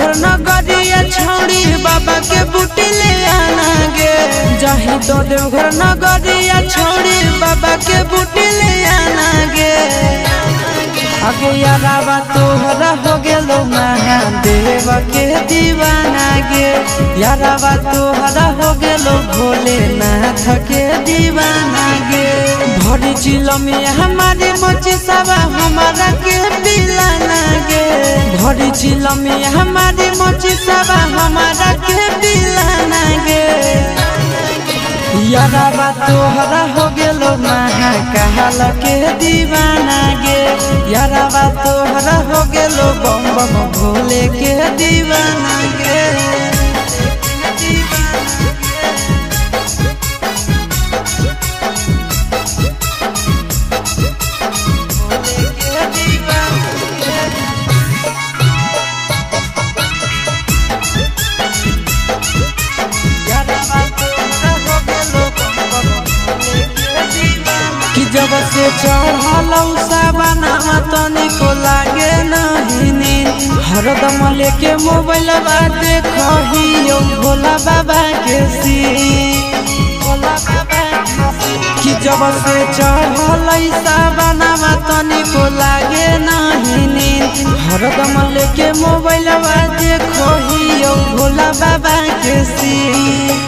देवघर नगरिया छौड़ी बाबा के बूटी ले आना गे। जाही तो देवघर नगरिया छौड़ी बाबा के बूटी ले आना गे। आगे यारावा तोहरा हो गेलो महादेव के दीवाना गे। यारावा तोहरा हो गेलो भोलेनाथ के दीवाना गे। भरी चिलो में हमारी मोची सवा हमारा के पिलाना गे। भरी चिलो में हमारी मोची सवा हमारा के पिलाना गे। यारावा तोहरा हो गेलो महाकाल के दीवाना गे। यारावा तोहरा हो गेलो बम बम भोले के दीवाना गे। जब से चढ़लौ सावनवा तनिको लागे नहीं नींद। हरदम लेके मोबाइल देखहियो भोला बाबा के सीन। कि जब से चढ़लै सावनवा तनिको लागे नहीं नींद। हरदम लेके मोबाइल देखहियो भोला बाबा के सीन।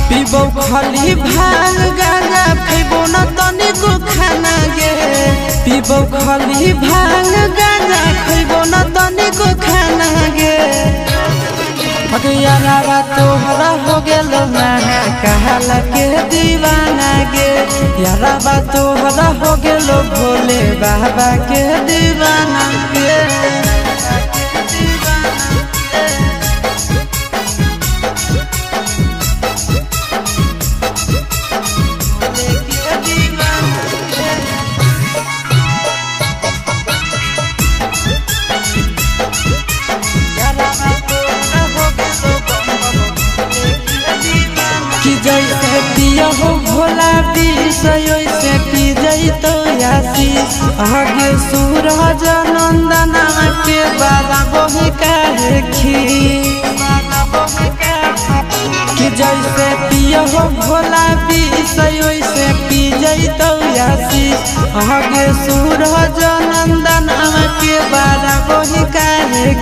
पीबो खाली भांग गांजा खैबो न तनिको खाना गे। पीबो खाली भांग गांजा खैबो न तनिको खाना गे। यारावा तोहरा हो गेलो महाकाल के दीवाना गे। यारावा तोहरा हो गेलो भोले बाबा के दीवाना गे। जैसे पिया हो भोला विष वैसे पी जैतो आशीष। आगे सूरज नंदना के बाबा बही काहे कि जैसे पिया हो भोला विष वैसे पी जैतो आशीष। आगे सूरज नंदना के बाबा बही काहे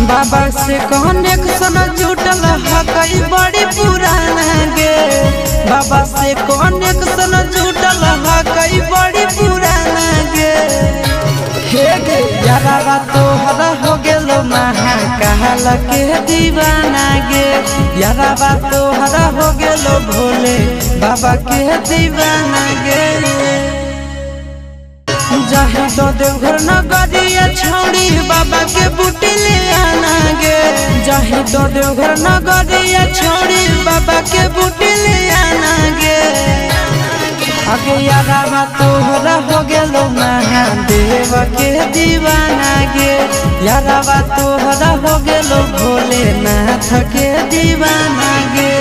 बाबा से कनेक्शन जुटल हकई बड़ी पुराना गे। बाबा से कनेक्शन जुटल हकई बड़ी पुराना गे। हे गे यारावा तोहरा हो गेलो महाकाल के दीवाना गे। यारावा तोहरा हो गेलो भोले बाबा के दीवाना गे। जाही तो देवघर नगरिया छौड़ी बाबा के बूटी ले आना गे। जाही तो देवघर नगरिया छौड़ी बाबा के बूटी ले आना गे। आगे यारावा तोहरा हो गेलो महादेव के दीवाना गे। यारावा तोहरा हो गेलो भोलेनाथ के दीवाना गे।